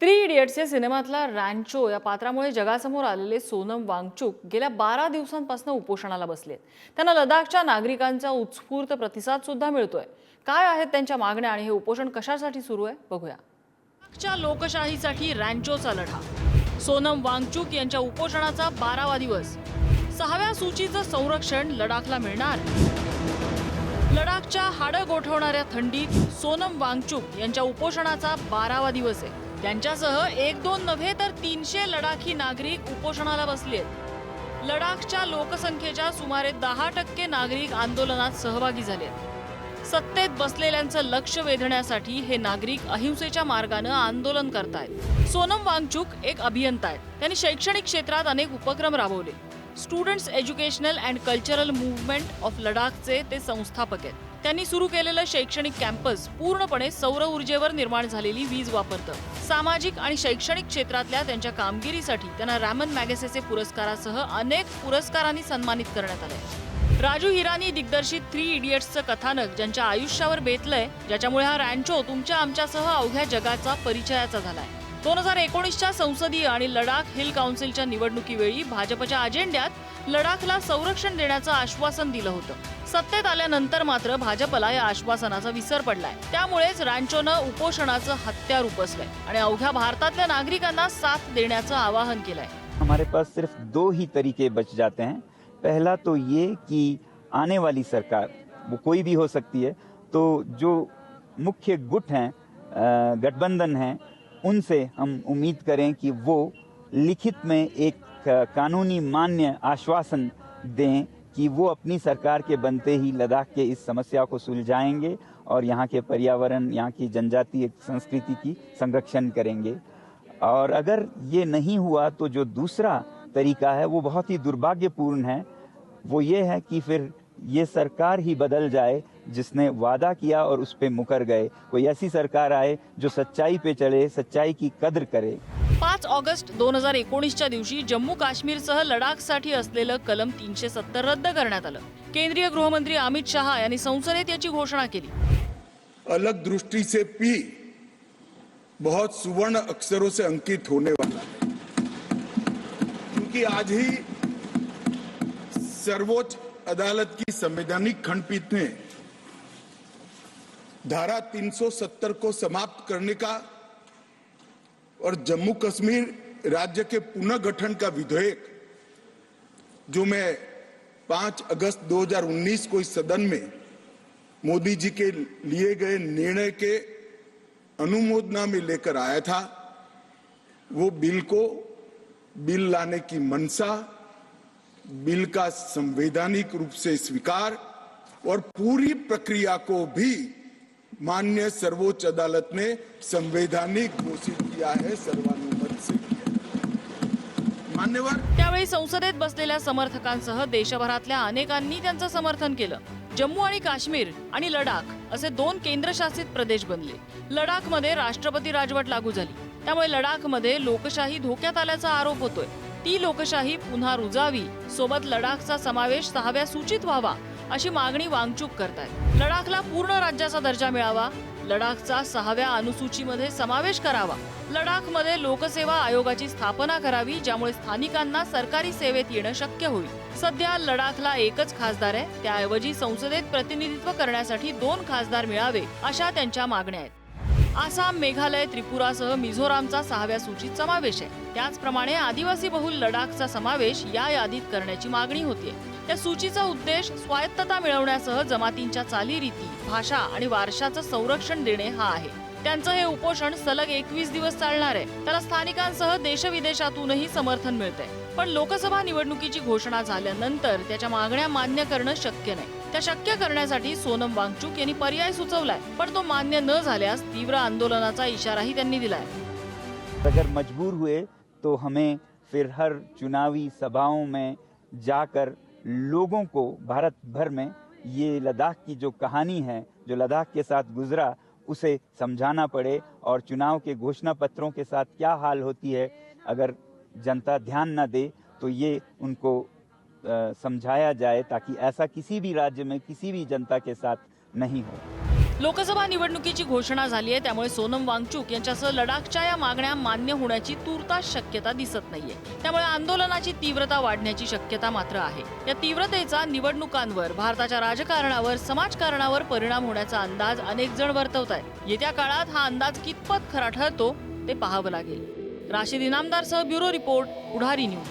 Three idiots या सिनेमातला रॅन्चो या पात्रामुळे जगासमोर आलेले सोनम वांगचुक गेल्या 12 दिवसांपासून उपोषणाला बसलेत। त्यांना लडाखच्या नागरिकांचा उत्स्फूर्त प्रतिसाद सुद्धा मिळतोय। काय आहेत त्यांच्या मागण्या आणि हे उपोषण कशासाठी सुरू आहे बघूया। लडाखच्या लोकशाहीसाठी रॅन्चोचा लढा। सोनम वांगचुक यांच्या उपोषणाचा 12वा दिवस। 6व्या सूचीचं संरक्षण लडाखला मिळणार। लडाखच्या हाडं गोठवणाऱ्या थंडीत सोनम वांगचुक यांच्या उपोषणाचा 12वा दिवस आहे। त्यांच्यासह 1-2 नव्हे तर 300 लडाखी नागरिक उपोषणाला बसलेत। लडाखच्या लोकसंख्येच्या सुमारे 10% नागरिक आंदोलनात सहभागी झालेत। सत्तेत बसलेल्यांचं लक्ष वेधण्यासाठी हे नागरिक अहिंसेच्या मार्गाने आंदोलन करतायत। सोनम वांगचुक एक अभियंता आहेत। त्यांनी शैक्षणिक क्षेत्रात अनेक उपक्रम राबवले। Students educational and cultural movement of लडाखचे ते संस्थापक आहेत। त्यांनी सुरू केलेलं शैक्षणिक कॅम्पस पूर्णपणे सौर ऊर्जेवर निर्माण झालेली वीज वापरतं। सामाजिक आणि शैक्षणिक क्षेत्रातल्या त्यांच्या कामगिरीसाठी त्यांना रॅमन मॅगसेसे पुरस्कारासह अनेक पुरस्कारांनी सन्मानित करण्यात आले। राजू हिरानी दिग्दर्शित थ्री इडियट्सचं कथानक ज्यांच्या आयुष्यावर बेतलंय, ज्याच्यामुळे हा रॅन्चो तुमच्या आमच्यासह अवघ्या जगाचा परिचयाचा झालाय। 2019च्या संसदीय आणि लडाख हिल काउन्सिलच्या निवडणुकीवेळी भाजपच्या अजेंड्यात लडाखला संरक्षण देण्याचं आश्वासन दिलं होतं। सत्तेत आल्यानंतर मात्र भाजपला या आश्वासनाचा विसर पडलाय। त्यामुळेच रॅन्चोनं उपोषणाचं हत्यार उपसलंय आणि अवघ्या भारतातल्या नागरिकांना साथ देण्याचं आवाहन केलंय। हमारे पास सिर्फ 2 ही तरीके बच जाते हैं। पहला तो ये कि आने वाली सरकार वो कोई भी हो सकती है, तो जो मुख्य गुट हैं, गठबंधन हैं, उनसे हम उम्मीद करें कि वो लिखित में एक कानूनी मान्य आश्वासन दें कि वो अपनी सरकार के बनते ही लद्दाख के इस समस्या को सुलझाएंगे और यहाँ के पर्यावरण, यहाँ की जनजातीय संस्कृति की संरक्षण करेंगे। और अगर ये नहीं हुआ तो जो दूसरा तरीका है वो बहुत ही दुर्भाग्यपूर्ण है। वो ये है कि फिर ये सरकार ही बदल जाए जिसने वादा किया और उस पे मुकर गए। कोई ऐसी सरकार आए जो सच्चाई पे चले, सच्चाई की कद्र करे। 5 ऑगस्ट 2019च्या दिवशी जम्मू काश्मीरसह लडाखसाठी असलेलं कलम 370 रद्द करण्यात आलं। केंद्रीय गृहमंत्री अमित शहा यांनी संसदेत याची घोषणा केली। अलग दृष्टि से भी बहुत सुवर्ण अक्षरों से अंकित होने वाला है, क्योंकि आज ही सर्वोच्च अदालत की संवैधानिक खंडपीठ ने धारा 370 को समाप्त करने का और जम्मू कश्मीर राज्य के पुनर्गठन का विधेयक, जो मैं 5 अगस्त 2019 को इस सदन में मोदी जी के लिए गए निर्णय के अनुमोदना में लेकर आया था, वो बिल लाने की मंशा, बिल का संवैधानिक रूप से स्वीकार और पूरी प्रक्रिया को भी माननीय सर्वोच्च अदालत ने संवैधानिक घोषित किया है, सर्वानुमत से किया है। मान्यवर त्यावेळी संसदेत बसलेल्या समर्थकांसह देशभरातल्या अनेकांनी त्यांचं समर्थन केलं। जम्मू आणि काश्मीर आणि लडाख असे 2 केंद्रशासित प्रदेश बनले। लडाखमध्ये राष्ट्रपती राजवट लागू झाली, त्यामुळे लडाखमध्ये लोकशाही धोक्यात आल्याचा आरोप होतोय। ती लोकशाही पुन्हा रुजावी, सोबत लडाखचा समावेश 6व्या सूचीत व्हावा अशी मागणी वांगचुक करतायत। लडाखला पूर्ण राज्याचा दर्जा मिळावा, लडाखचा 6व्या अनुसूचीमध्ये समावेश करावा, लडाखमध्ये लोकसेवा आयोगाची स्थापना करावी, ज्यामुळे स्थानिकांना सरकारी सेवेत येणं शक्य होईल। सध्या लडाखला एकच खासदार आहे, त्याऐवजी संसदेत प्रतिनिधित्व करण्यासाठी 2 खासदार मिळावे अशा त्यांच्या मागण्या आहेत। आसाम, मेघालय, त्रिपुरासह मिझोरामचा 6व्या सूचीत समावेश आहे। त्याचप्रमाणे आदिवासी बहुल लडाखचा समावेश या यादीत करण्याची मागणी होतीये। त्या सूचीचा उद्देश स्वायत्तता मिळवण्यासह जमातींच्या चालीरीती, भाषा आणि वारशाचं संरक्षण देणे हा आहे। त्यांचं हे उपोषण सलग 21 दिवस चालणार आहे। त्याला स्थानिकांसह देशविदेशातूनही समर्थन मिळतंय। पण लोकसभा निवडणुकीची घोषणा झाल्यानंतर त्याच्या मागण्या मान्य करणं शक्य नाही। त्या शक्य करण्यासाठी सोनम वांगचुक यांनी पर्याय सुचवलाय, पण तो मान्य न झाल्यास तीव्र आंदोलनाचा इशाराही त्यांनी दिलाय। अगर मजबूर हुए तो हमें फिर हर चुनावी सभाओं में जाकर लोगों को भारत भर में ये लद्दाख की जो कहानी है, जो लद्दाख के साथ गुजरा, उसे समझाना पड़े और चुनाव के घोषणा पत्रों के साथ क्या हाल होती है अगर जनता ध्यान न दे तो ये उनको समझाया जाए, ताकि ऐसा किसी भी राज्य में किसी भी जनता के साथ नहीं हो। लोकसभा निवडणुकीची घोषणा झाली आहे, त्यामुळे सोनम वांगचुक यांच्यासह लडाखच्या या मागण्या मान्य होण्याची तूर्तास शक्यता दिसत नाहीये. त्यामुळे आंदोलनाची तीव्रता वाढण्याची शक्यता मात्र आहे. या तीव्रतेचा निवडणुकांवर, भारताच्या राजकारणावर, समाजकारणावर परिणाम होण्याचा अंदाज अनेक जण वर्तवतायत. येत्या काळात हा अंदाज कितपत खरा ठरतो ते पाहावं लागेल. राशिद इनामदारसह ब्युरो रिपोर्ट, पुढारी न्यूज.